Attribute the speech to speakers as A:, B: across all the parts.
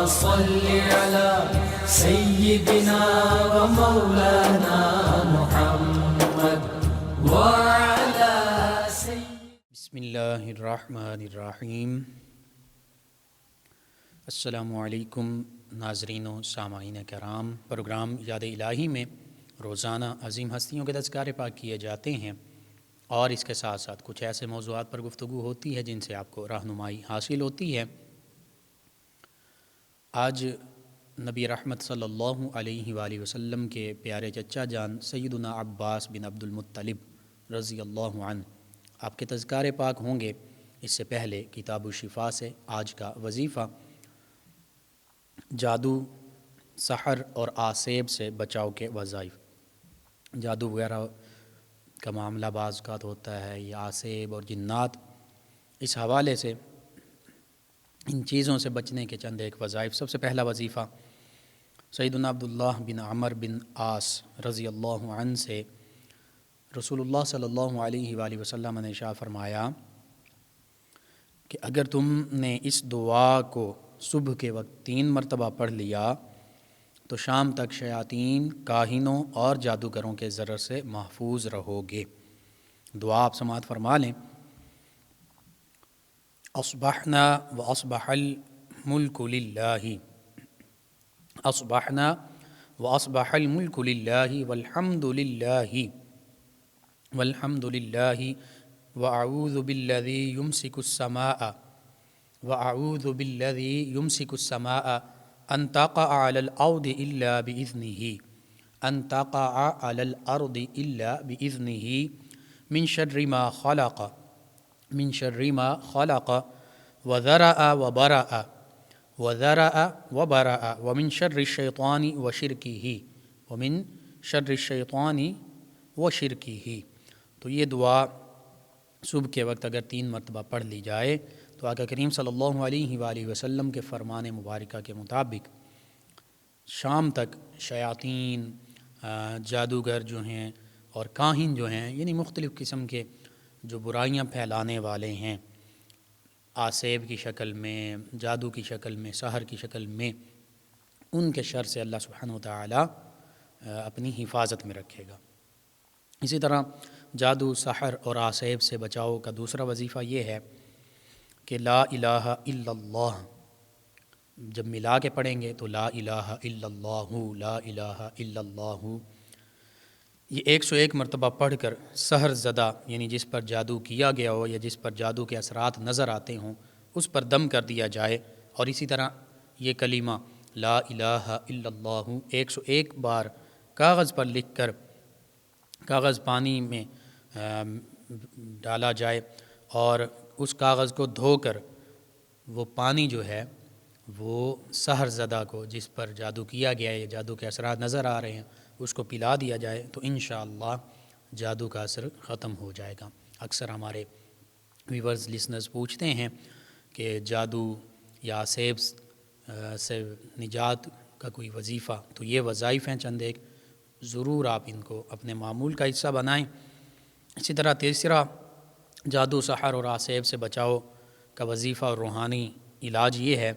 A: صل على سيدنا ومولانا محمد وعلى
B: بسم اللہ الرحمن الرحیم۔ السلام علیکم ناظرین و سامعین کرام۔ پروگرام یاد الہی میں روزانہ عظیم ہستیوں کے تذکارے پاک کیے جاتے ہیں اور اس کے ساتھ ساتھ کچھ ایسے موضوعات پر گفتگو ہوتی ہے جن سے آپ کو رہنمائی حاصل ہوتی ہے۔ آج نبی رحمت صلی اللہ علیہ وآلہ وسلم کے پیارے چچا جان سیدنا عباس بن عبد المطلب رضی اللہ عنہ آپ کے تذکارے پاک ہوں گے۔ اس سے پہلے کتاب الشفا سے آج کا وظیفہ جادو، سحر اور آسیب سے بچاؤ کے وظائف۔ جادو وغیرہ کا معاملہ بعض اوقات ہوتا ہے، یہ آسیب اور جنات، اس حوالے سے ان چیزوں سے بچنے کے چند ایک وظائف۔ سب سے پہلا وظیفہ سیدنا عبداللہ بن عمر بن عاص رضی اللہ عنہ سے رسول اللہ صلی اللہ علیہ وآلہ وسلم نے ارشاد فرمایا کہ اگر تم نے اس دعا کو صبح کے وقت 3 مرتبہ پڑھ لیا تو شام تک شیاطین، کاہنوں اور جادوگروں کے ضرر سے محفوظ رہو گے۔ دعا آپ سماعت فرما لیں۔ اصبحنا واصبح الملک للہ، اصبحنا واصبح الملک للہ والحمد للہ والحمد للہ واعوذ بالذی یمسک السماء واعوذ بالذی یمسک السماء ان تقع علی الارض الا باذنہ، ان تقع علی الارض الا باذنہ، من شر ما خلق، من شر ما خلق وذرأ وبرأ، وذرأ وبرأ، ومن شر الشیطان وشرکہ، ومن شر الشیطان وشرکہ۔ تو یہ دعا صبح کے وقت اگر 3 مرتبہ پڑھ لی جائے تو آقا کریم صلی اللہ علیہ وآلہ وسلم کے فرمان مبارکہ کے مطابق شام تک شیاطین، جادوگر جو ہیں اور کاہن جو ہیں، یعنی مختلف قسم کے جو برائیاں پھیلانے والے ہیں، آسیب کی شکل میں، جادو کی شکل میں، سحر کی شکل میں، ان کے شر سے اللہ سبحانہ وتعالی اپنی حفاظت میں رکھے گا۔ اسی طرح جادو، سحر اور آسیب سے بچاؤ کا دوسرا وظیفہ یہ ہے کہ لا الہ الا اللہ جب ملا کے پڑھیں گے تو لا الہ الا اللہ، لا الہ الا اللہ، یہ 101 مرتبہ پڑھ کر سحر زدہ یعنی جس پر جادو کیا گیا ہو یا جس پر جادو کے اثرات نظر آتے ہوں اس پر دم کر دیا جائے، اور اسی طرح یہ کلمہ لا الہ الا اللہ 101 بار کاغذ پر لکھ کر کاغذ پانی میں ڈالا جائے اور اس کاغذ کو دھو کر وہ پانی جو ہے وہ سحر زدہ کو جس پر جادو کیا گیا ہے یا جادو کے اثرات نظر آ رہے ہیں اس کو پلا دیا جائے تو انشاءاللہ جادو کا اثر ختم ہو جائے گا۔ اکثر ہمارے ویورز، لسنرز پوچھتے ہیں کہ جادو یا آسیب سے نجات کا کوئی وظیفہ، تو یہ وظائف ہیں چند ایک، ضرور آپ ان کو اپنے معمول کا حصہ بنائیں۔ اسی طرح تیسرا جادو، سحر اور آسیب سے بچاؤ کا وظیفہ اور روحانی علاج یہ ہے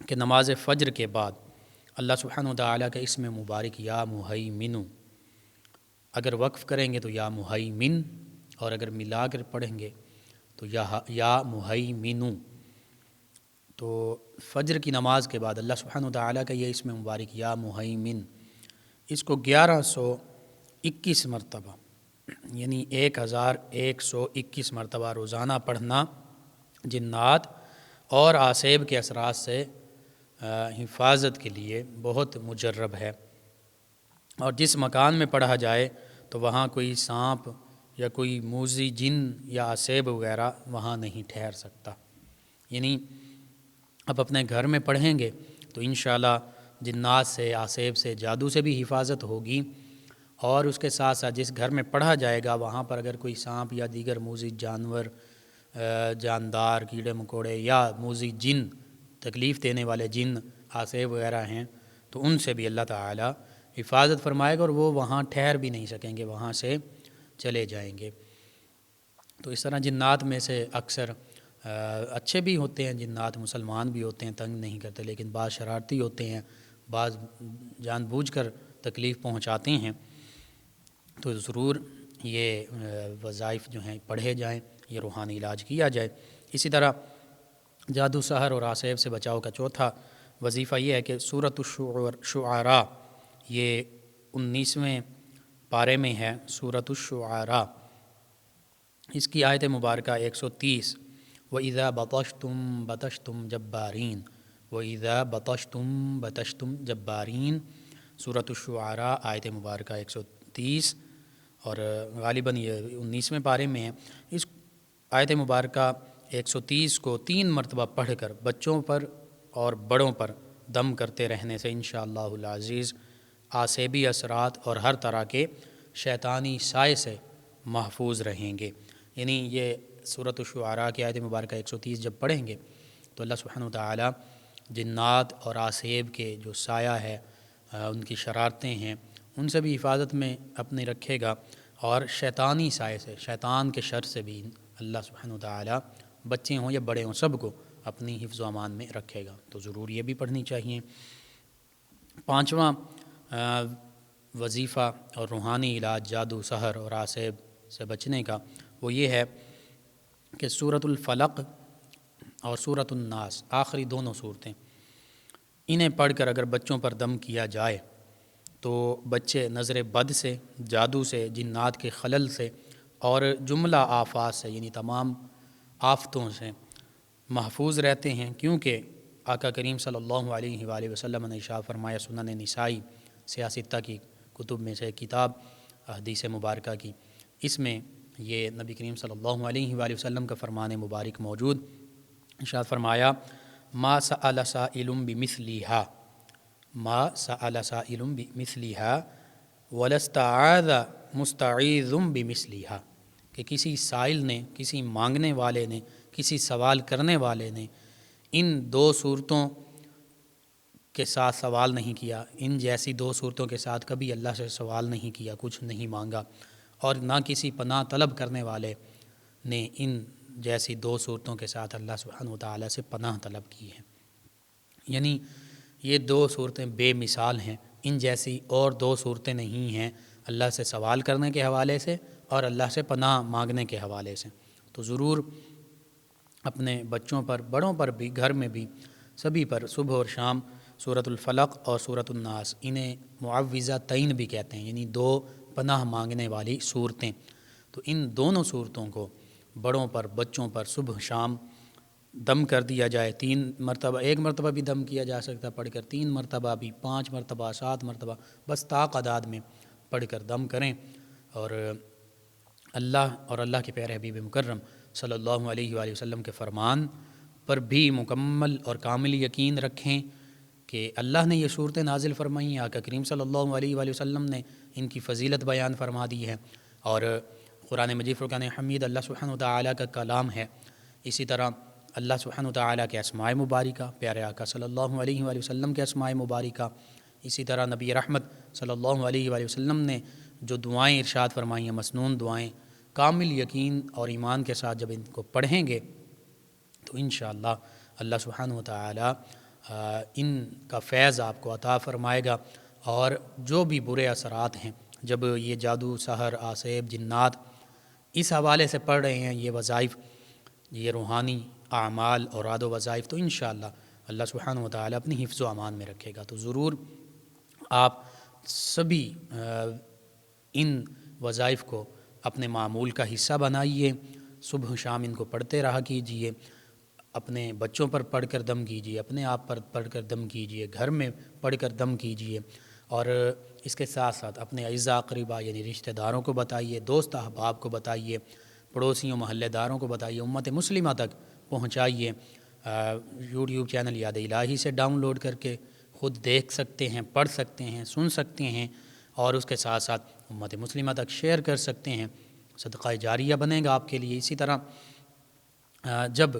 B: کہ نماز فجر کے بعد اللہ سبحانہ وتعالی کا اسم مبارک یا مہیمن، اگر وقف کریں گے تو یا مہیمن، اور اگر ملا کر پڑھیں گے تو یا مہیمن، تو فجر کی نماز کے بعد اللہ سبحانہ وتعالی کا یہ اسم مبارک یا مہیمن، اس کو 1121 مرتبہ یعنی 1121 مرتبہ روزانہ پڑھنا جنات اور آسیب کے اثرات سے حفاظت کے لیے بہت مجرب ہے، اور جس مکان میں پڑھا جائے تو وہاں کوئی سانپ یا کوئی موذی جن یا آسیب وغیرہ وہاں نہیں ٹھہر سکتا۔ یعنی اب اپنے گھر میں پڑھیں گے تو انشاءاللہ جنات سے، آسیب سے، جادو سے بھی حفاظت ہوگی، اور اس کے ساتھ ساتھ جس گھر میں پڑھا جائے گا وہاں پر اگر کوئی سانپ یا دیگر موذی جانور، جاندار، کیڑے مکوڑے یا موذی جن، تکلیف دینے والے جن، آسیب وغیرہ ہیں تو ان سے بھی اللہ تعالی حفاظت فرمائے گا اور وہ وہاں ٹھہر بھی نہیں سکیں گے، وہاں سے چلے جائیں گے۔ تو اس طرح جنات میں سے اکثر اچھے بھی ہوتے ہیں جنات، مسلمان بھی ہوتے ہیں، تنگ نہیں کرتے، لیکن بعض شرارتی ہوتے ہیں، بعض جان بوجھ کر تکلیف پہنچاتے ہیں. تو ضرور یہ وظائف جو ہیں پڑھے جائیں، یہ روحانی علاج کیا جائے. اسی طرح جادو سحر اور آصیب سے بچاؤ کا چوتھا وظیفہ یہ ہے کہ سورۃ الشعراء، یہ 19ویں پارے میں ہے سورۃ الشعراء، اس کی آیت مبارکہ 130، وَإِذَا بَطَشْتُمْ بَطَشْتُمْ جَبَّارِينَ، وَإِذَا بَطَشْتُمْ بَطَشْتُمْ جَبَّارِينَ، سورۃ الشعراء آیت مبارکہ 130، اور غالباً یہ 19ویں پارے میں ہے. اس آیت مبارکہ 130 کو 3 مرتبہ پڑھ کر بچوں پر اور بڑوں پر دم کرتے رہنے سے انشاءاللہ العزیز آصیبی اثرات اور ہر طرح کے شیطانی سائے سے محفوظ رہیں گے. یعنی یہ سورۃ الشعراء کی آیت مبارکہ 130 جب پڑھیں گے تو اللہ سبحانہ وتعالی جنات اور آصیب کے جو سایہ ہے، ان کی شرارتیں ہیں، ان سے بھی حفاظت میں اپنے رکھے گا، اور شیطانی سائے سے، شیطان کے شر سے بھی اللہ سبحانہ وتعالی بچے ہوں یا بڑے ہوں سب کو اپنی حفظ و امان میں رکھے گا. تو ضرور یہ بھی پڑھنی چاہیے. 5واں وظیفہ اور روحانی علاج جادو سحر اور آصیب سے بچنے کا وہ یہ ہے کہ سورۃ الفلق اور سورۃ الناس، آخری دونوں صورتیں، انہیں پڑھ کر اگر بچوں پر دم کیا جائے تو بچے نظر بد سے، جادو سے، جنات کے خلل سے اور جملہ آفات سے، یعنی تمام آفتوں سے محفوظ رہتے ہیں. کیونکہ آقا کریم صلی اللہ علیہ وآلہ وسلم نے ارشاد فرمایا، سنن نسائی سیاستہ کی کتب میں سے کتاب حدیث مبارکہ کی، اس میں یہ نبی کریم صلی اللہ علیہ وآلہ وسلم کا فرمان مبارک موجود. ارشاد فرمایا، ما سأل سائل بمثلها، ما سأل سائل بمثلها ولا استعاذ مستعیذ بمثلها، کہ کسی سائل نے، کسی مانگنے والے نے، کسی سوال کرنے والے نے ان 2 صورتوں کے ساتھ سوال نہیں کیا، ان جیسی 2 صورتوں کے ساتھ کبھی اللہ سے سوال نہیں کیا، کچھ نہیں مانگا، اور نہ کسی پناہ طلب کرنے والے نے ان جیسی 2 صورتوں کے ساتھ اللہ سبحانہ وتعالی سے پناہ طلب کی ہے. یعنی یہ 2 صورتیں بے مثال ہیں، ان جیسی اور 2 صورتیں نہیں ہیں اللہ سے سوال کرنے کے حوالے سے اور اللہ سے پناہ مانگنے کے حوالے سے. تو ضرور اپنے بچوں پر، بڑوں پر بھی، گھر میں بھی، سبھی پر صبح اور شام سورۃ الفلق اور سورۃ الناس، انہیں معوذتین بھی کہتے ہیں، یعنی 2 پناہ مانگنے والی صورتیں. تو ان دونوں صورتوں کو بڑوں پر، بچوں پر صبح شام دم کر دیا جائے. 3 مرتبہ، 1 مرتبہ بھی دم کیا جا سکتا پڑھ کر، 3 مرتبہ بھی، 5 مرتبہ، 7 مرتبہ، بس تعداد میں پڑھ کر دم کریں. اور اللہ کے پیارے حبیب مکرم صلی اللہ علیہ وآلہ وسلم کے فرمان پر بھی مکمل اور کامل یقین رکھیں کہ اللہ نے یہ صورتیں نازل فرمائی ہیں، آقا کریم صلی اللہ علیہ وآلہ وسلم نے ان کی فضیلت بیان فرما دی ہے، اور قرآن مجید فرقان حمید اللہ سبحانہ وتعالی کا کلام ہے. اسی طرح اللہ سبحانہ وتعالی کے اسماء مبارکہ، پیارے آقا صلی اللہ علیہ وآلہ وسلم کے اسماء مبارکہ، اسی طرح نبی رحمت صلی اللہ علیہ وآلہ وسلم نے جو دعائیں ارشاد فرمائی ہیں، مسنون دعائیں، کامل یقین اور ایمان کے ساتھ جب ان کو پڑھیں گے تو انشاءاللہ اللہ سبحانہ وتعالی ان کا فیض آپ کو عطا فرمائے گا. اور جو بھی برے اثرات ہیں، جب یہ جادو سحر آصیب جنات اس حوالے سے پڑھ رہے ہیں، یہ وظائف، یہ روحانی اعمال اور راد و وظائف، تو انشاءاللہ اللہ سبحانہ وتعالی اپنی حفظ و امان میں رکھے گا. تو ضرور آپ سبھی ان وظائف کو اپنے معمول کا حصہ بنائیے، صبح شام ان کو پڑھتے رہا کیجیے، اپنے بچوں پر پڑھ کر دم کیجیے، اپنے آپ پر پڑھ کر دم کیجیے، گھر میں پڑھ کر دم کیجیے، اور اس کے ساتھ ساتھ اپنے اعزاء اقربا یعنی رشتہ داروں کو بتائیے، دوست احباب کو بتائیے، پڑوسیوں محلے داروں کو بتائیے، امت مسلمہ تک پہنچائیے. یوٹیوب چینل یاد الہی سے ڈاؤن لوڈ کر کے خود دیکھ سکتے ہیں، پڑھ سکتے ہیں، سن سکتے ہیں، اور اس کے ساتھ ساتھ امت مسلمہ تک شیئر کر سکتے ہیں. صدقہ جاریہ بنے گا آپ کے لیے. اسی طرح جب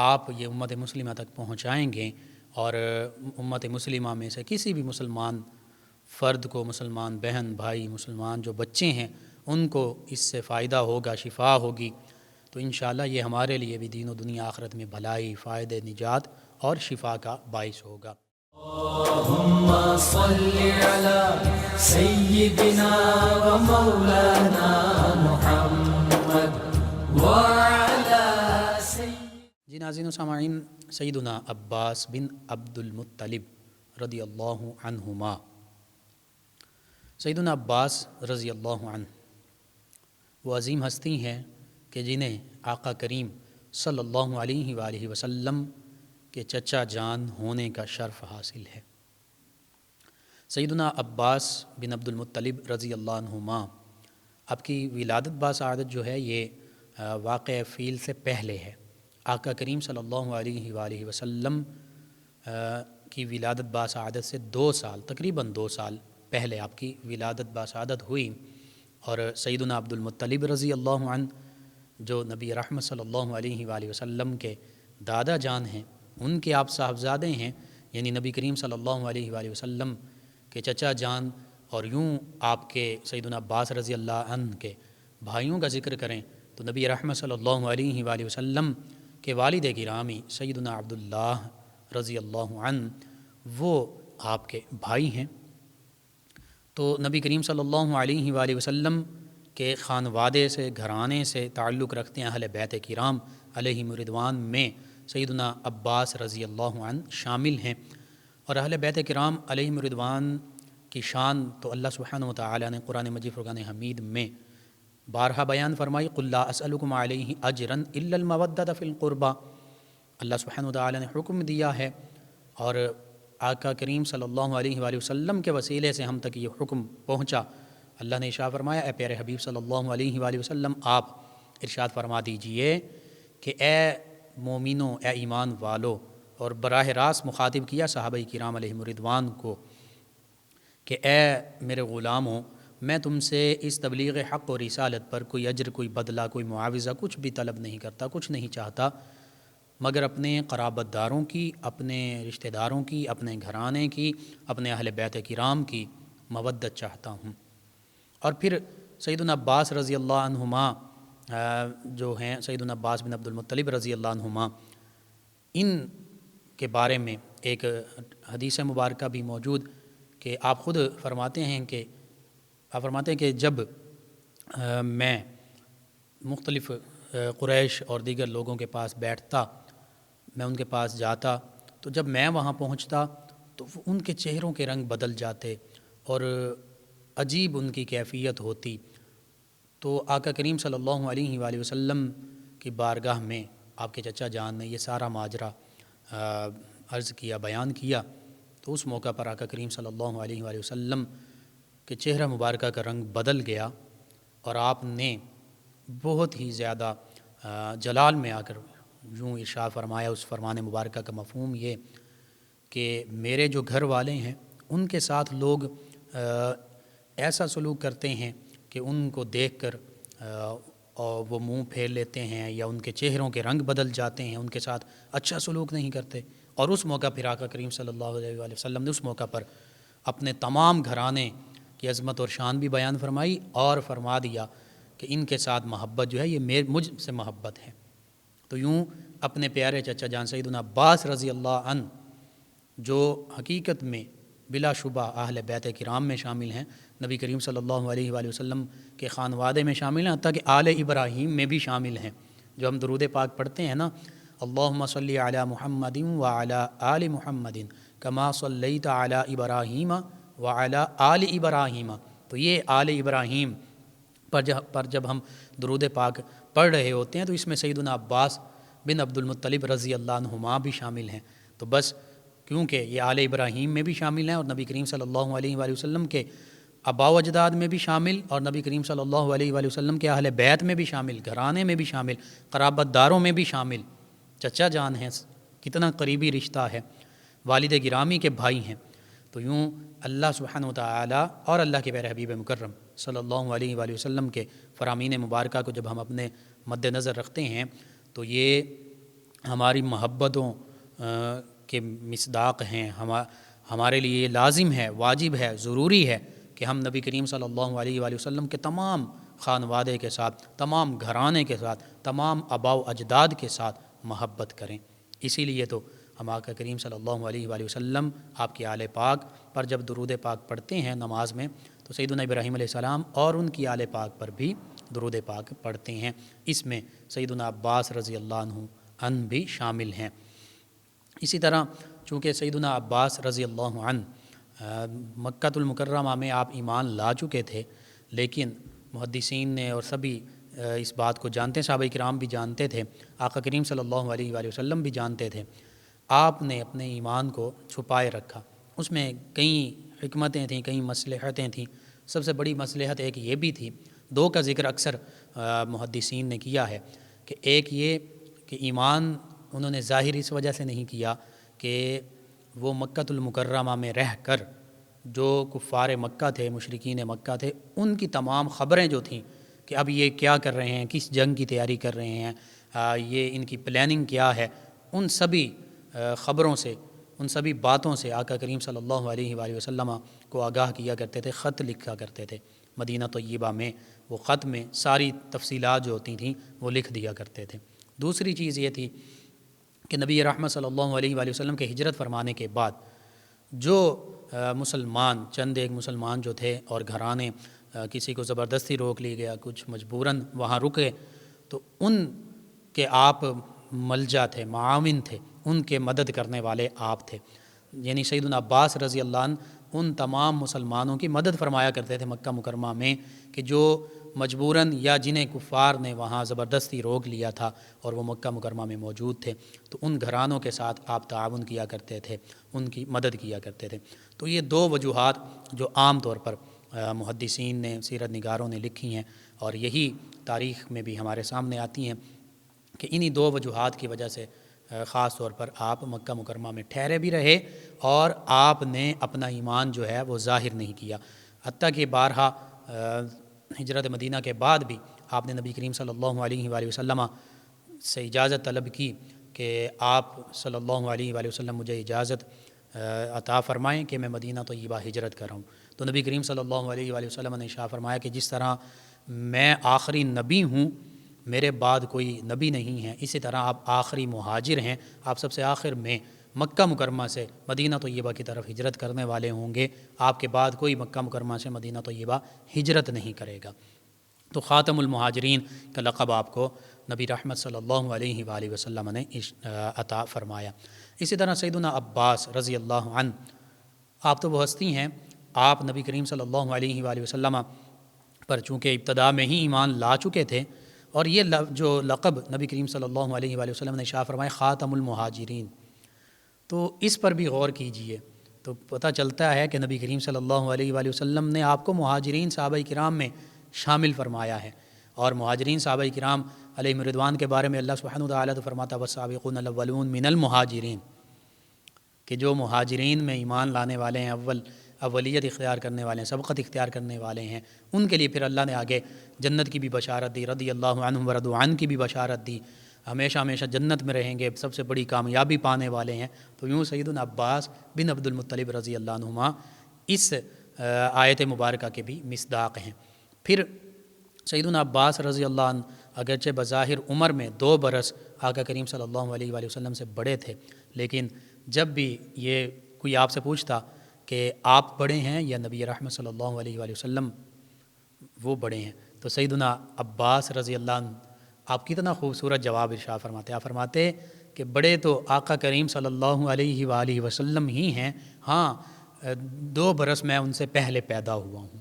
B: آپ یہ امت مسلمہ تک پہنچائیں گے اور امت مسلمہ میں سے کسی بھی مسلمان فرد کو، مسلمان بہن بھائی، مسلمان جو بچے ہیں، ان کو اس سے فائدہ ہوگا، شفا ہوگی، تو انشاءاللہ یہ ہمارے لیے بھی دین و دنیا آخرت میں بھلائی، فائدے، نجات اور شفا کا باعث ہوگا۔
A: اللهم صل على سيدنا ومولانا محمد وعلى
B: جی ناظرین و سامعین، سیدنا عباس بن عبد المطلب رضی اللہ عنہما، سیدنا عباس رضی اللہ عنہ وہ عظیم ہستی ہیں کہ جنہیں آقا کریم صلی اللہ علیہ وآلہ وسلم کے چچا جان ہونے کا شرف حاصل ہے۔ سیدنا عباس بن عبد المطلب رضی اللہ عنہما، اب کی ولادت باسعادت جو ہے یہ واقع فیل سے پہلے ہے۔ آقا کریم صلی اللہ علیہ وآلہ وسلم کی ولادت باسعادت سے 2 سال، تقریباً 2 سال پہلے آپ کی ولادت باسعادت ہوئی، اور سیدنا عبد المطلب رضی اللہ عنہ جو نبی رحمت صلی اللہ علیہ وآلہ وسلم کے دادا جان ہیں، ان کے آپ صاحبزادے ہیں، یعنی نبی کریم صلی اللہ علیہ وآلہ وسلم کے چچا جان، اور یوں آپ کے سیدنا عباس رضی اللہ عنہ کے بھائیوں کا ذکر کریں تو نبی رحمت صلی اللہ علیہ وآلہ وسلم کے والد گرامی سیدنا عبداللہ رضی اللہ عنہ وہ آپ کے بھائی ہیں۔ تو نبی کریم صلی اللہ علیہ وآلہ وسلم کے خانوادے سے، گھرانے سے تعلق رکھتے ہیں اہل بیت کرام علیہم رضوان میں سیدنا عباس رضی اللہ عنہ شامل ہیں، اور اہل بیت کرام علیہم رضوان کی شان تو اللہ سبحانہ و تعالی نے قرآن مجید فرقان حمید میں بارہا بیان فرمائی، قُلْ لَا أَسْأَلُكُمْ عَلَيْهِ أَجْرًا إِلَّا الْمَوَدَّةَ فِي الْقُرْبَى۔ اللہ سبحانہ و تعالی نے حکم دیا ہے، اور آقا کریم صلی اللہ علیہ وآلہ وسلم کے وسیلے سے ہم تک یہ حکم پہنچا۔ اللہ نے ارشاد فرمایا، اے پیارے حبیب صلی اللہ علیہ وآلہ وسلم آپ ارشاد فرما دیجئے کہ اے مومنوں، اے ایمان والو، اور براہ راست مخاطب کیا صحابہ کرام علیہم رضوان کو کہ اے میرے غلاموں، میں تم سے اس تبلیغ حق اور رسالت پر کوئی اجر، کوئی بدلہ، کوئی معاوضہ کچھ بھی طلب نہیں کرتا، کچھ نہیں چاہتا، مگر اپنے قرابت داروں کی، اپنے رشتہ داروں کی، اپنے گھرانے کی، اپنے اہل بیت کرام کی مودت چاہتا ہوں۔ اور پھر سیدنا عباس رضی اللہ عنہما جو ہیں سیدنا عباس بن عبد المطلب رضی اللہ عنہما، ان کے بارے میں ایک حدیث مبارکہ بھی موجود کہ آپ خود فرماتے ہیں کہ جب میں مختلف قریش اور دیگر لوگوں کے پاس بیٹھتا، میں ان کے پاس جاتا، تو جب میں وہاں پہنچتا تو ان کے چہروں کے رنگ بدل جاتے اور عجیب ان کی کیفیت ہوتی۔ تو آقا کریم صلی اللہ علیہ وآلہ وسلم کی بارگاہ میں آپ کے چچا جان نے یہ سارا ماجرا عرض کیا، بیان کیا، تو اس موقع پر آقا کریم صلی اللہ علیہ وآلہ وسلم کے چہرہ مبارکہ کا رنگ بدل گیا، اور آپ نے بہت ہی زیادہ جلال میں آ کر یوں ارشاد فرمایا، اس فرمان مبارکہ کا مفہوم یہ کہ میرے جو گھر والے ہیں ان کے ساتھ لوگ ایسا سلوک کرتے ہیں کہ ان کو دیکھ کر وہ منہ پھیر لیتے ہیں، یا ان کے چہروں کے رنگ بدل جاتے ہیں، ان کے ساتھ اچھا سلوک نہیں کرتے۔ اور اس موقع پھر آقا کریم صلی اللہ علیہ وآلہ وسلم نے اس موقع پر اپنے تمام گھرانے کی عظمت اور شان بھی بیان فرمائی، اور فرما دیا کہ ان کے ساتھ محبت جو ہے یہ مجھ سے محبت ہے۔ تو یوں اپنے پیارے چچا جان سیدنا عباس رضی اللہ عنہ جو حقیقت میں بلا شبہ اہل بیت کرام میں شامل ہیں، نبی کریم صلی اللہ علیہ وآلہ وسلم کے خانوادے میں شامل ہیں، حتیٰ کہ آل ابراہیم میں بھی شامل ہیں۔ جو ہم درود پاک پڑھتے ہیں نا، اللہم صلی علی محمد وعلی آل محمد کما صلیت علی ابراہیم وعلی آل ابراہیم، تو یہ آل ابراہیم پر جب ہم درود پاک پڑھ رہے ہوتے ہیں تو اس میں سیدنا عباس بن عبد المطلب رضی اللہ عنہما بھی شامل ہیں۔ تو بس کیونکہ یہ آل ابراہیم میں بھی شامل ہیں، اور نبی کریم صلی اللہ علیہ وآلہ وسلم کے آباء و اجداد میں بھی شامل، اور نبی کریم صلی اللہ علیہ وآلہ وسلم کے اہل بیت میں بھی شامل، گھرانے میں بھی شامل، قرابت داروں میں بھی شامل، چچا جان ہیں، کتنا قریبی رشتہ ہے، والد گرامی کے بھائی ہیں۔ تو یوں اللہ سبحانہ و تعالی اور اللہ کے پیارے حبیب مکرم صلی اللہ علیہ وآلہ وسلم کے فرامین مبارکہ کو جب ہم اپنے مد نظر رکھتے ہیں تو یہ ہماری محبتوں کے مصداق ہیں، ہمارے لیے یہ لازم ہے، واجب ہے، ضروری ہے کہ ہم نبی کریم صلی اللہ علیہ وآلہ وسلم کے تمام خانوادے کے ساتھ، تمام گھرانے کے ساتھ، تمام آباء و اجداد کے ساتھ محبت کریں۔ اسی لیے تو ہم آقا کریم صلی اللہ علیہ وآلہ وسلم آپ کے آل پاک پر جب درود پاک پڑھتے ہیں نماز میں تو سیدنا ابراہیم علیہ السلام اور ان کی آل پاک پر بھی درود پاک پڑھتے ہیں۔ اس میں سیدنا عباس رضی اللہ عنہ بھی شامل ہیں۔ اسی طرح چونکہ سیدنا عباس رضی اللہ عنہ مکۃ المکرمہ میں آپ ایمان لا چکے تھے، لیکن محدثین نے اور سبھی اس بات کو جانتے ہیں، صحابہ کرام بھی جانتے تھے، آقا کریم صلی اللہ علیہ وآلہ وسلم بھی جانتے تھے، آپ نے اپنے ایمان کو چھپائے رکھا۔ اس میں کئی حکمتیں تھیں، کئی مصلحتیں تھیں۔ سب سے بڑی مصلحت ایک یہ بھی تھی، دو کا ذکر اکثر محدثین نے کیا ہے، کہ ایک یہ کہ ایمان انہوں نے ظاہر اس وجہ سے نہیں کیا کہ وہ مکۃ المکرمہ میں رہ کر جو کفار مکہ تھے، مشرکین مکہ تھے، ان کی تمام خبریں جو تھیں کہ اب یہ کیا کر رہے ہیں، کس جنگ کی تیاری کر رہے ہیں، یہ ان کی پلاننگ کیا ہے، ان سبھی خبروں سے، ان سبھی باتوں سے آقا کریم صلی اللہ علیہ وآلہ وسلم کو آگاہ کیا کرتے تھے، خط لکھا کرتے تھے مدینہ طیبہ میں۔ وہ خط میں ساری تفصیلات جو ہوتی تھیں وہ لکھ دیا کرتے تھے۔ دوسری چیز یہ تھی کہ نبی رحمت صلی اللہ علیہ وآلہ وسلم کے ہجرت فرمانے کے بعد جو مسلمان، چند ایک مسلمان جو تھے اور گھرانے، کسی کو زبردستی روک لی گیا، کچھ مجبوراً وہاں رکے، تو ان کے آپ ملجا تھے، معاون تھے، ان کے مدد کرنے والے آپ تھے۔ یعنی سیدنا عباس رضی اللہ عنہ ان تمام مسلمانوں کی مدد فرمایا کرتے تھے مکہ مکرمہ میں، کہ جو مجبوراً یا جنہیں کفار نے وہاں زبردستی روک لیا تھا اور وہ مکہ مکرمہ میں موجود تھے، تو ان گھرانوں کے ساتھ آپ تعاون کیا کرتے تھے، ان کی مدد کیا کرتے تھے۔ تو یہ دو وجوہات جو عام طور پر محدثین نے، سیرت نگاروں نے لکھی ہیں، اور یہی تاریخ میں بھی ہمارے سامنے آتی ہیں کہ انہی دو وجوہات کی وجہ سے خاص طور پر آپ مکہ مکرمہ میں ٹھہرے بھی رہے اور آپ نے اپنا ایمان جو ہے وہ ظاہر نہیں کیا، حتیٰ کہ بارہا ہجرت مدینہ کے بعد بھی آپ نے نبی کریم صلی اللہ علیہ وآلہ وسلم سے اجازت طلب کی کہ آپ صلی اللہ علیہ وآلہ وسلم مجھے اجازت عطا فرمائیں کہ میں مدینہ طیبہ ہجرت کر رہا ہوں۔ تو نبی کریم صلی اللہ علیہ وآلہ وسلم نے ارشاد فرمایا کہ جس طرح میں آخری نبی ہوں، میرے بعد کوئی نبی نہیں ہے، اسی طرح آپ آخری مہاجر ہیں، آپ سب سے آخر میں مکہ مکرمہ سے مدینہ طیبہ کی طرف ہجرت کرنے والے ہوں گے، آپ کے بعد کوئی مکہ مکرمہ سے مدینہ طیبہ ہجرت نہیں کرے گا۔ تو خاتم المہاجرین کا لقب آپ کو نبی رحمت صلی اللہ علیہ وآلہ وسلم نے عطا فرمایا۔ اسی طرح سیدنا عباس رضی اللہ عنہ، آپ تو وہ ہستی ہیں، آپ نبی کریم صلی اللہ علیہ وآلہ وسلم پر چونکہ ابتدا میں ہی ایمان لا چکے تھے، اور یہ جو لقب نبی کریم صلی اللہ علیہ وآلہ وسلم نے ارشاد فرمایا خاتم المہاجرین، تو اس پر بھی غور کیجئے تو پتہ چلتا ہے کہ نبی کریم صلی اللہ علیہ وآلہ وسلم نے آپ کو مہاجرین صحابہ کرام میں شامل فرمایا ہے۔ اور مہاجرین صحابہ کرام علیہم رضوان کے بارے میں اللہ سبحانہ وتعالیٰ تو فرماتا والسابقون الاولون من المہاجرین، کہ جو مہاجرین میں ایمان لانے والے ہیں، اولیت اختیار کرنے والے ہیں، سبقت اختیار کرنے والے ہیں، ان کے لیے پھر اللہ نے آگے جنت کی بھی بشارت دی، رضی اللہ عنہم ورضوا عنہ کی بھی بشارت دی، ہمیشہ ہمیشہ جنت میں رہیں گے، سب سے بڑی کامیابی پانے والے ہیں۔ تو یوں سیدنا عباس بن عبد المطلب رضی اللہ عنہما اس آیت مبارکہ کے بھی مصداق ہیں۔ پھر سیدنا عباس رضی اللہ عنہ اگرچہ بظاہر عمر میں 2 برس آقا کریم صلی اللہ علیہ وآلہ وسلم سے بڑے تھے، لیکن جب بھی یہ کوئی آپ سے پوچھتا کہ آپ بڑے ہیں یا نبی رحمت صلی اللہ علیہ وآلہ وسلم وہ بڑے ہیں، تو سیدنا عباس رضی اللہ عنہ آپ کتنا خوبصورت جواب ارشاد فرماتے، آپ فرماتے کہ بڑے تو آقا کریم صلی اللہ علیہ وآلہ وسلم ہی ہیں، ہاں 2 برس میں ان سے پہلے پیدا ہوا ہوں۔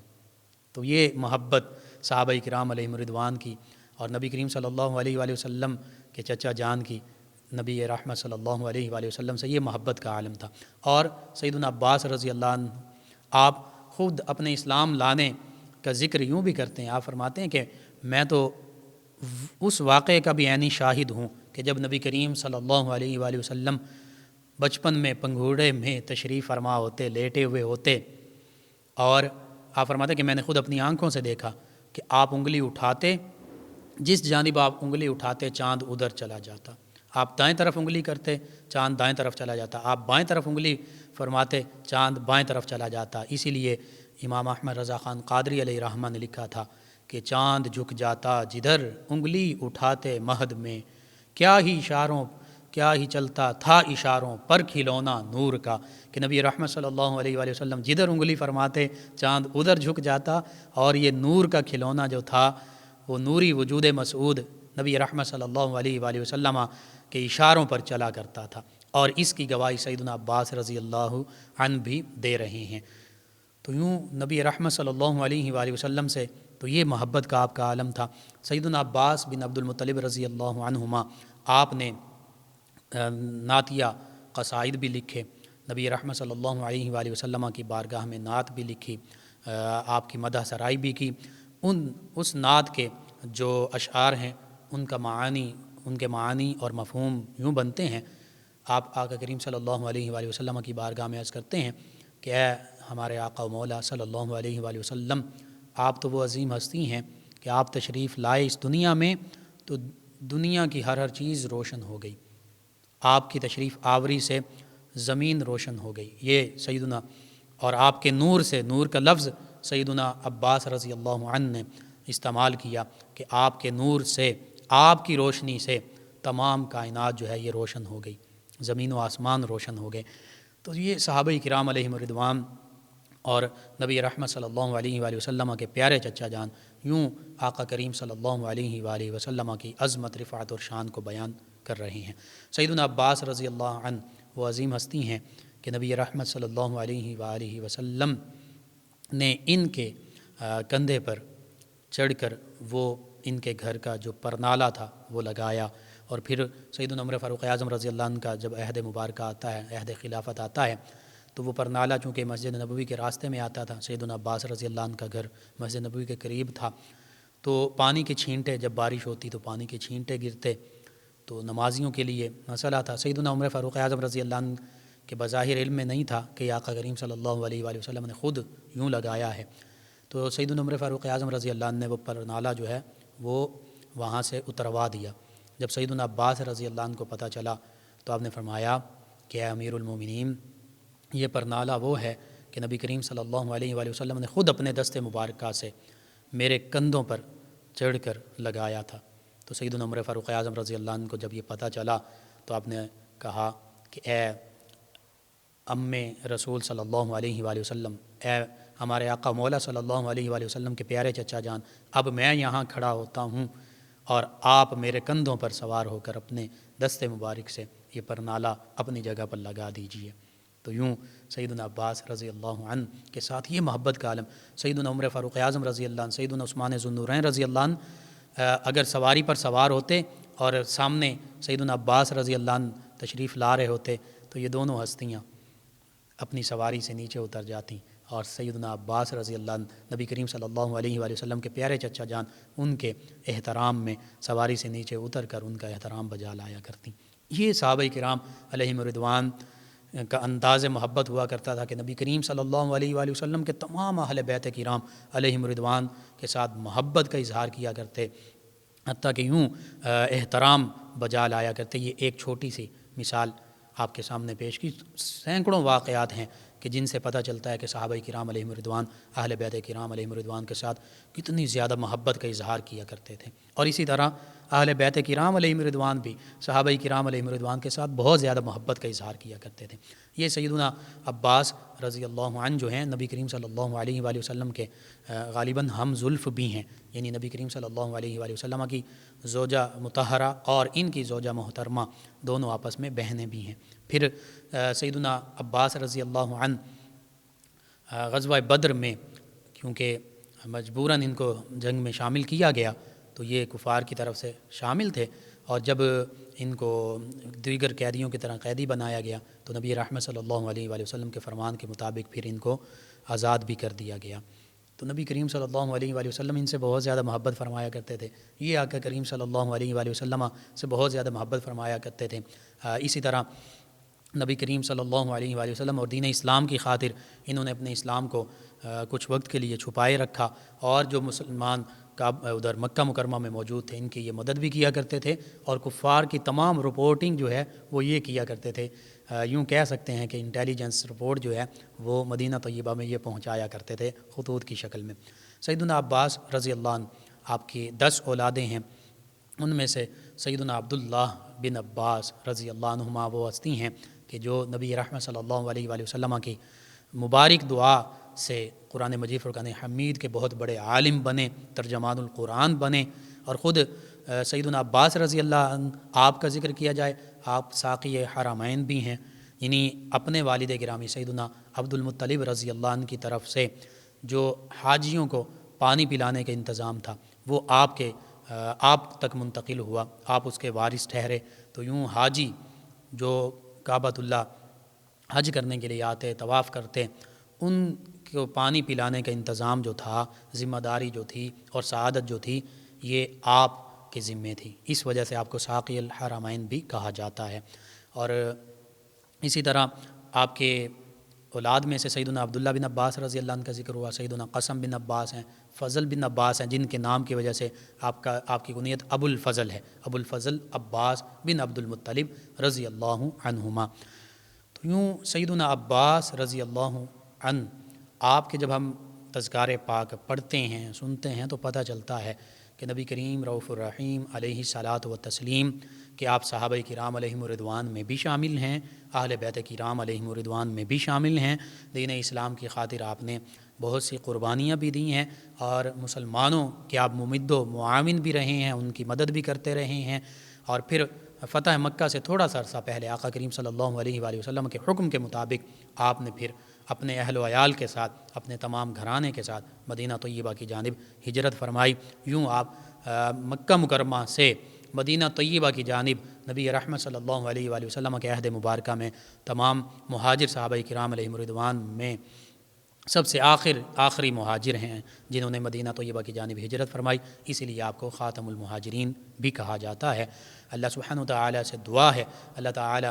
B: تو یہ محبت صحابہ کرام علیہم رضوان کی اور نبی کریم صلی اللہ علیہ وآلہ وسلم کے چچا جان کی نبی رحمت صلی اللہ علیہ وآلہ وسلم سے یہ محبت کا عالم تھا۔ اور سیدنا عباس رضی اللہ عنہ آپ خود اپنے اسلام لانے کا ذکر یوں بھی کرتے ہیں، آپ فرماتے ہیں کہ میں تو اس واقعے کا بھی عینی شاہد ہوں کہ جب نبی کریم صلی اللہ علیہ وآلہ وسلم بچپن میں پنگھوڑے میں تشریف فرما ہوتے، لیٹے ہوئے ہوتے، اور آپ فرماتے ہیں کہ میں نے خود اپنی آنکھوں سے دیکھا کہ آپ انگلی اٹھاتے، جس جانب آپ انگلی اٹھاتے چاند ادھر چلا جاتا، آپ دائیں طرف انگلی کرتے چاند دائیں طرف چلا جاتا، آپ بائیں طرف انگلی فرماتے چاند بائیں طرف چلا جاتا۔ اسی لیے امام احمد رضا خان قادری علیہ رحمہ نے لکھا تھا کہ چاند جھک جاتا جدھر انگلی اٹھاتے مہد میں، کیا ہی چلتا تھا اشاروں پر کھلونا نور کا، کہ نبی رحمت صلی اللہ علیہ وآلہ وسلم جدھر انگلی فرماتے چاند ادھر جھک جاتا، اور یہ نور کا کھلونا جو تھا وہ نوری وجود مسعود نبی رحمت صلی اللہ علیہ وآلہ وسلم کے اشاروں پر چلا کرتا تھا، اور اس کی گواہی سیدنا عباس رضی اللہ عنہ بھی دے رہے ہیں۔ تو یوں نبی رحمت صلی اللہ علیہ وآلہ وسلم سے تو یہ محبت کا آپ کا عالم تھا۔ سیدنا عباس بن عبد المطلب رضی اللہ عنہما، آپ نے نعتیہ قصائد بھی لکھے، نبی رحمت صلی اللہ علیہ وآلہ وسلم کی بارگاہ میں نعت بھی لکھی، آپ کی مدح سرائی بھی کی۔ اس نعت کے جو اشعار ہیں ان کے معانی اور مفہوم یوں بنتے ہیں، آپ آقا کریم صلی اللہ علیہ وآلہ وسلم کی بارگاہ میں عرض کرتے ہیں کہ اے ہمارے آقا و مولا صلی اللہ علیہ وآلہ وسلم، آپ تو وہ عظیم ہستی ہیں کہ آپ تشریف لائے اس دنیا میں تو دنیا کی ہر چیز روشن ہو گئی، آپ کی تشریف آوری سے زمین روشن ہو گئی۔ یہ سیدنا، اور آپ کے نور سے، نور کا لفظ سیدنا عباس رضی اللہ عنہ نے استعمال کیا کہ آپ کے نور سے، آپ کی روشنی سے تمام کائنات جو ہے یہ روشن ہو گئی، زمین و آسمان روشن ہو گئے۔ تو یہ صحابہ کرام علیہم الرضوان اور نبی رحمت صلی اللہ علیہ وآلہ وسلم کے پیارے چچا جان یوں آقا کریم صلی اللہ علیہ وآلہ وسلم کی عظمت، رفعت اور شان کو بیان کر رہے ہیں۔ سیدنا عباس رضی اللہ عنہ وہ عظیم ہستی ہیں کہ نبی رحمت صلی اللہ علیہ وآلہ وسلم نے ان کے کندھے پر چڑھ کر وہ ان کے گھر کا جو پرنالہ تھا وہ لگایا، اور پھر سیدنا عمر فاروق اعظم رضی اللہ عنہ کا جب عہد مبارکہ آتا ہے، عہد خلافت آتا ہے، تو وہ پرنالہ چونکہ مسجد نبوی کے راستے میں آتا تھا، سیدنا عباس رضی اللہ عنہ کا گھر مسجد نبوی کے قریب تھا، تو پانی کے چھینٹے، جب بارش ہوتی تو پانی کے چھینٹے گرتے، تو نمازیوں کے لیے مسئلہ تھا۔ سیدنا عمر فاروق اعظم رضی اللہ عنہ کے بظاہر علم میں نہیں تھا کہ آقا کریم صلی اللہ علیہ وآلہ وسلم نے خود یوں لگایا ہے، تو سیدنا عمر فاروق اعظم رضی اللہ عنہ نے وہ پرنالہ جو ہے وہ وہاں سے اتروا دیا۔ جب سیدنا عباس رضی اللہ عنہ کو پتہ چلا تو آپ نے فرمایا کہ اے امیر المومنین، یہ پرنالہ وہ ہے کہ نبی کریم صلی اللہ علیہ وآلہ وسلم نے خود اپنے دست مبارکہ سے میرے کندھوں پر چڑھ کر لگایا تھا۔ تو سیدنا عمر فاروق اعظم رضی اللہ عنہ کو جب یہ پتہ چلا تو آپ نے کہا کہ اے ام رسول صلی اللہ علیہ وآلہ وسلم، اے ہمارے آقا مولا صلی اللہ علیہ وآلہ وسلم کے پیارے چچا جان، اب میں یہاں کھڑا ہوتا ہوں اور آپ میرے کندھوں پر سوار ہو کر اپنے دست مبارک سے یہ پرنالہ اپنی جگہ پر لگا دیجئے۔ تو یوں سیدنا عباس رضی اللہ عنہ کے ساتھ یہ محبت کا عالم، سیدنا عمر فاروق اعظم رضی اللہ عنہ، سیدنا عثمان ذو النورین رضی اللہ عنہ اگر سواری پر سوار ہوتے اور سامنے سیدنا عباس رضی اللہ عنہ تشریف لا رہے ہوتے تو یہ دونوں ہستیاں اپنی سواری سے نیچے اتر جاتی، اور سیدنا عباس رضی اللہ عنہ نبی کریم صلی اللہ علیہ وآلہ وسلم کے پیارے چچا جان ان کے احترام میں سواری سے نیچے اتر کر ان کا احترام بجا لایا کرتی۔ یہ صحابہ کرام علیہم الرضوان کا انداز محبت ہوا کرتا تھا کہ نبی کریم صلی اللہ علیہ وآلہ وسلم کے تمام اہل بیت کرام علیہم الرضوان کے ساتھ محبت کا اظہار کیا کرتے، حتیٰ کہ یوں احترام بجا لایا کرتے۔ یہ ایک چھوٹی سی مثال آپ کے سامنے پیش کی، سینکڑوں واقعات ہیں کہ جن سے پتہ چلتا ہے کہ صحابہ کرام علیہم الرضوان اہل بیت کرام علیہم الرضوان کے ساتھ کتنی زیادہ محبت کا اظہار کیا کرتے تھے، اور اسی طرح اہل بیت کرام علیہم الرضوان بھی صحابہ کرام علیہم الرضوان کے ساتھ بہت زیادہ محبت کا اظہار کیا کرتے تھے۔ یہ سیدنا عباس رضی اللہ عنہ جو ہیں نبی کریم صلی اللہ علیہ وآلہ وسلم کے غالباً ہم زلف بھی ہیں، یعنی نبی کریم صلی اللہ علیہ وآلہ وسلم کی زوجہ مطہرہ اور ان کی زوجہ محترمہ دونوں آپس میں بہنیں بھی ہیں۔ پھر سیدنا عباس رضی اللہ عنہ غزوہ بدر میں کیونکہ مجبوراً ان کو جنگ میں شامل کیا گیا تو یہ کفار کی طرف سے شامل تھے، اور جب ان کو دیگر قیدیوں کی طرح قیدی بنایا گیا تو نبی رحمت صلی اللہ علیہ وآلہ وسلم کے فرمان کے مطابق پھر ان کو آزاد بھی کر دیا گیا۔ تو نبی کریم صلی اللہ علیہ وآلہ وسلم ان سے بہت زیادہ محبت فرمایا کرتے تھے، یہ آقا کریم صلی اللہ علیہ وآلہ وسلم سے بہت زیادہ محبت فرمایا کرتے تھے۔ اسی طرح نبی کریم صلی اللہ علیہ وآلہ وسلم اور دین اسلام کی خاطر انہوں نے اپنے اسلام کو کچھ وقت کے لیے چھپائے رکھا، اور جو مسلمان ادھر مکہ مکرمہ میں موجود تھے ان کی یہ مدد بھی کیا کرتے تھے، اور کفار کی تمام رپورٹنگ جو ہے وہ یہ کیا کرتے تھے، یوں کہہ سکتے ہیں کہ انٹیلیجنس رپورٹ جو ہے وہ مدینہ طیبہ میں یہ پہنچایا کرتے تھے خطوط کی شکل میں۔ سیدنا عباس رضی اللہ عنہ آپ کی 10 اولادیں ہیں، ان میں سے سیدنا عبداللہ بن عباس رضی اللہ عنہما وہ ہستی ہیں کہ جو نبی رحمت صلی اللہ علیہ وآلہ وسلم کی مبارک دعا سے قرآن مجید فرقان حمید کے بہت بڑے عالم بنے، ترجمان القرآن بنے، اور خود سیدنا عباس رضی اللہ عنہ آپ کا ذکر کیا جائے، آپ ساقی حرمین بھی ہیں، یعنی اپنے والد گرامی سیدنا عبد المطلب رضی اللہ عنہ کی طرف سے جو حاجیوں کو پانی پلانے کا انتظام تھا وہ آپ تک منتقل ہوا، آپ اس کے وارث ٹھہرے۔ تو یوں حاجی جو کعبۃ اللہ حج کرنے کے لیے آتے، طواف کرتے، ان کو پانی پلانے کا انتظام جو تھا، ذمہ داری جو تھی اور سعادت جو تھی، یہ آپ کے ذمے تھی، اس وجہ سے آپ کو ساقی الحرمین بھی کہا جاتا ہے۔ اور اسی طرح آپ کے اولاد میں سے سیدنا عبداللہ بن عباس رضی اللہ عنہ کا ذکر ہوا، سیدنا قاسم بن عباس ہیں، فضل بن عباس ہیں، جن کے نام کی وجہ سے آپ کی کنیت ابو الفضل ہے، ابو الفضل عباس بن عبد المطلب رضی اللہ عنہما۔ تو یوں سیدنا عباس رضی اللہ عنہ آپ کے جب ہم تذکار پاک پڑھتے ہیں، سنتے ہیں، تو پتہ چلتا ہے کہ نبی کریم رؤوف الرحیم علیہ الصلاۃ والتسلیم کہ آپ صحابہ کرام علیہم الرضوان میں بھی شامل ہیں، اہل بیت کرام علیہم الرضوان میں بھی شامل ہیں۔ دین اسلام کی خاطر آپ نے بہت سی قربانیاں بھی دی ہیں، اور مسلمانوں کے آپ ممد و معاون بھی رہے ہیں، ان کی مدد بھی کرتے رہے ہیں۔ اور پھر فتح مکہ سے تھوڑا سا عرصہ پہلے آقا کریم صلی اللہ علیہ وآلہ وسلم کے حکم کے مطابق آپ نے پھر اپنے اہل و عیال کے ساتھ، اپنے تمام گھرانے کے ساتھ مدینہ طیبہ کی جانب ہجرت فرمائی۔ یوں آپ مکہ مکرمہ سے مدینہ طیبہ کی جانب نبی رحمت صلی اللہ علیہ وآلہ وسلم کے عہد مبارکہ میں تمام مہاجر صحابہ کرام علیہم الرضوان میں سب سے آخری مہاجر ہیں جنہوں نے مدینہ طیبہ کی جانب ہجرت فرمائی، اسی لیے آپ کو خاتم المہاجرین بھی کہا جاتا ہے۔ اللہ سبحانہ وتعالی سے دعا ہے اللہ تعالی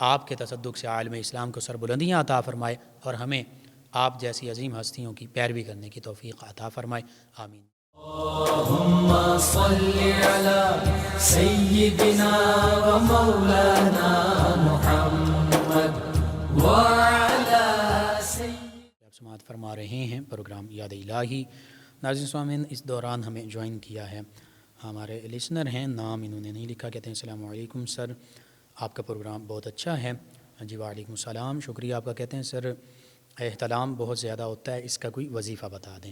B: آپ کے تصدق سے عالم اسلام کو سربلندیاں عطا فرمائے، اور ہمیں آپ جیسی عظیم ہستیوں کی پیروی کرنے کی توفیق عطا فرمائے، آمین۔
A: اللهم صل على سيدنا ومولانا محمد وعلى
B: آپ سماعت فرما رہے ہیں پروگرام یاد الہی۔ ناظرین سامعین، اس دوران ہمیں جوائن کیا ہے ہمارے لسنر ہیں، نام انہوں نے نہیں لکھا، کہتے ہیں السلام علیکم سر، آپ کا پروگرام بہت اچھا ہے۔ جی وعلیکم السلام، شکریہ آپ کا۔ کہتے ہیں سر احتلام بہت زیادہ ہوتا ہے، اس کا کوئی وظیفہ بتا دیں۔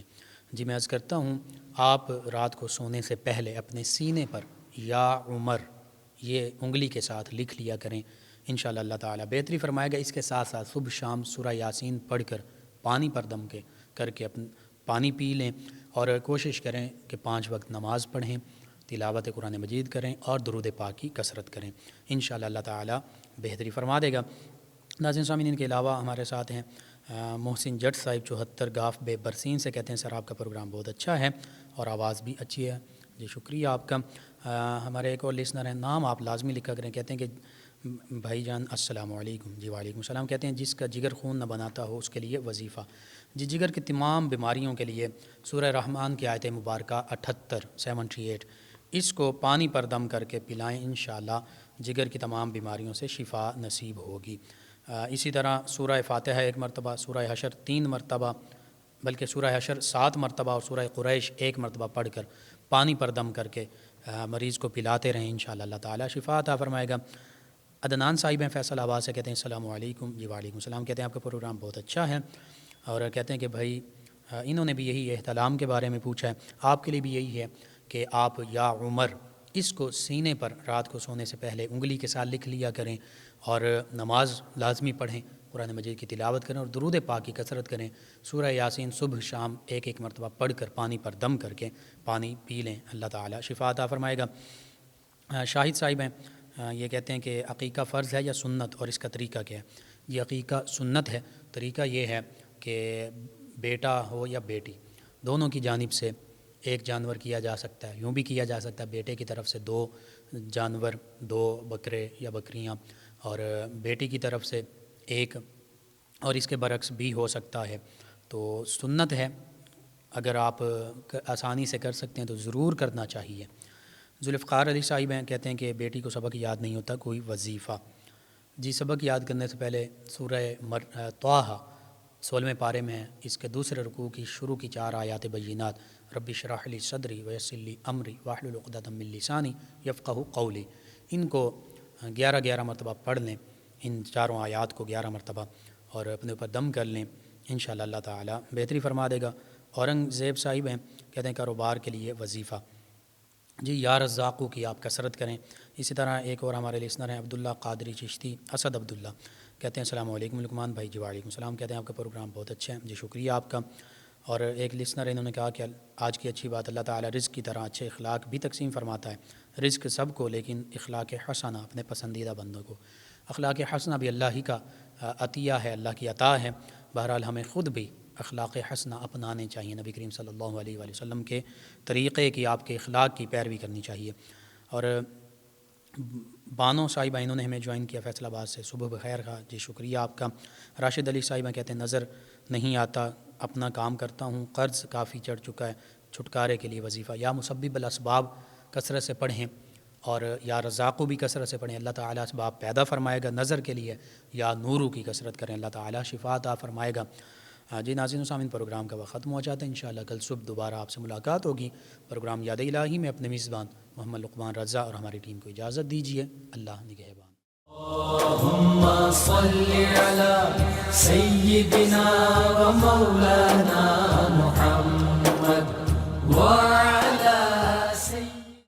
B: جی میں عرض کرتا ہوں، آپ رات کو سونے سے پہلے اپنے سینے پر یا عمر یہ انگلی کے ساتھ لکھ لیا کریں، انشاءاللہ اللہ تعالیٰ بہتری فرمائے گا۔ اس کے ساتھ ساتھ صبح شام سورہ یاسین پڑھ کر پانی پر دم کر کے پانی پی لیں، اور کوشش کریں کہ 5 وقت نماز پڑھیں، تلاوت قرآن مجید کریں اور درود پاک کی کثرت کریں، انشاءاللہ اللہ تعالیٰ بہتری فرما دے گا۔ ناظرین سامعین، ان کے علاوہ ہمارے ساتھ ہیں محسن جٹ صاحب 74 گاف بے برسین سے، کہتے ہیں سر آپ کا پروگرام بہت اچھا ہے اور آواز بھی اچھی ہے۔ جی شکریہ آپ کا۔ ہمارے ایک اور لسنر ہیں، نام آپ لازمی لکھا کریں، کہتے ہیں کہ بھائی جان السلام علیکم۔ جی وعلیکم السلام۔ کہتے ہیں جس کا جگر خون نہ بناتا ہو اس کے لیے وظیفہ۔ جی جگر کی تمام بیماریوں کے لیے سورہ رحمان کی آیت مبارکہ 78 اس کو پانی پر دم کر کے پلائیں، انشاءاللہ جگر کی تمام بیماریوں سے شفا نصیب ہوگی۔ اسی طرح سورہ فاتحہ 1 مرتبہ، سورہ حشر 3 مرتبہ، بلکہ سورہ حشر 7 مرتبہ اور سورہ قریش 1 مرتبہ پڑھ کر پانی پر دم کر کے مریض کو پلاتے رہیں، انشاءاللہ اللہ تعالیٰ شفا عطا فرمائے گا۔ عدنان صاحب ہیں فیصل آباد سے، کہتے ہیں السلام علیکم۔ جی وعلیکم السلام۔ کہتے ہیں آپ کا پروگرام بہت اچھا ہے، اور کہتے ہیں کہ بھائی انہوں نے بھی یہی احتلام کے بارے میں پوچھا ہے، آپ کے لیے بھی یہی ہے کہ آپ یا عمر اس کو سینے پر رات کو سونے سے پہلے انگلی کے ساتھ لکھ لیا کریں، اور نماز لازمی پڑھیں، قرآن مجید کی تلاوت کریں اور درود پاک کی کثرت کریں۔ سورہ یاسین صبح شام 1 مرتبہ پڑھ کر پانی پر دم کر کے پانی پی لیں، اللہ تعالیٰ شفا عطا فرمائے گا۔ شاہد صاحب ہیں، یہ کہتے ہیں کہ عقیقہ فرض ہے یا سنت، اور اس کا طریقہ کیا ہے؟ یہ عقیقہ سنت ہے۔ طریقہ یہ ہے کہ بیٹا ہو یا بیٹی، دونوں کی جانب سے ایک جانور کیا جا سکتا ہے، یوں بھی کیا جا سکتا ہے بیٹے کی طرف سے 2 جانور، 2 بکرے یا بکریاں، اور بیٹی کی طرف سے 1، اور اس کے برعکس بھی ہو سکتا ہے۔ تو سنت ہے، اگر آپ آسانی سے کر سکتے ہیں تو ضرور کرنا چاہیے۔ ذوالفقار علی صاحب ہیں، کہتے ہیں کہ بیٹی کو سبق یاد نہیں ہوتا، کوئی وظیفہ؟ جی سبق یاد کرنے سے پہلے سورہ طٰہٰ 16ویں پارے میں ہے، اس کے دوسرے رکوع کی شروع کی 4 آیات بینات، رب اشرح لی صدری ویسر لی امری واحلل عقدۃ من لسانی یفقہوا قولی، ان کو 11 مرتبہ پڑھ لیں، ان چاروں آیات کو 11 مرتبہ، اور اپنے اوپر دم کر لیں، انشاءاللہ اللہ تعالیٰ بہتری فرما دے گا۔ اورنگزیب صاحب ہیں، کہتے ہیں کاروبار کے لیے وظیفہ، جی یا رزاقو کی آپ کثرت کریں۔ اسی طرح ایک اور ہمارے لسنر ہیں عبداللہ قادری چشتی اسد عبداللہ، کہتے ہیں السلام علیکم لقمان بھائی، جی وعلیکم السلام، کہتے ہیں آپ کا پروگرام بہت اچھا ہے، جی شکریہ آپ کا۔ اور ایک لسنر انہوں نے کہا کہ آج کی اچھی بات، اللہ تعالیٰ رزق کی طرح اچھے اخلاق بھی تقسیم فرماتا ہے، رزق سب کو، لیکن اخلاق حسنہ اپنے پسندیدہ بندوں کو۔ اخلاق حسنہ بھی اللہ ہی کا عطیہ ہے، اللہ کی عطا ہے۔ بہرحال ہمیں خود بھی اخلاق حسنہ اپنانے چاہیے، نبی کریم صلی اللہ علیہ وآلہ وسلم کے طریقے کی، آپ کے اخلاق کی پیروی کرنی چاہیے۔ اور بانو صاحبہ انہوں نے ہمیں جوائن کیا فیصل آباد سے، صبح بخیر کہا، جی شکریہ آپ کا۔ راشد علی صاحبہ کہتے ہیں نظر نہیں آتا، اپنا کام کرتا ہوں، قرض کافی چڑھ چکا ہے، چھٹکارے کے لیے وظیفہ یا مسبب الاسباب کثرت سے پڑھیں، اور یا رزاقو بھی کثرت سے پڑھیں، اللہ تعالیٰ اسباب پیدا فرمائے گا نظر کے لیے، یا نورو کی کثرت کریں، اللہ تعالیٰ شفا عطا فرمائے گا۔ جی ناظرین و سامعین، پروگرام کا وقت ختم ہو جاتا ہے، انشاءاللہ کل صبح دوبارہ آپ سے ملاقات ہوگی۔ پروگرام یاد الہی میں اپنے میزبان محمد لقمان رضا اور ہماری ٹیم کو اجازت دیجیے، اللہ نگہبان۔
A: اللهم صل على سيدنا ومولانا